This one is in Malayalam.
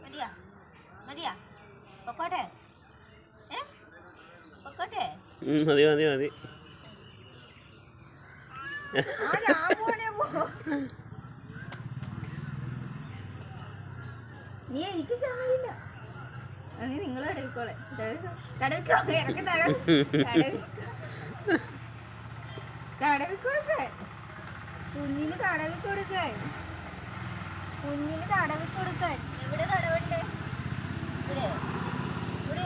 മതിയാ മതിയാ പൊക്കോട്ടെ പൊക്കോട്ടെ മതി മതി മതി നീ എനിക്ക് ക്ഷമയില്ല അങ്ങനെ നിങ്ങൾ തടവിക്കോളെ തടവിക്കോ ഇറക്കി തടവിക്കൊടുക്കേ കുഞ്ഞിന് തടവിക്കൊടുക്കാൻ കുഞ്ഞിന് തടവിക്കൊടുക്കാൻ എവിടെ തടവണ്ടേ ഇവിടെ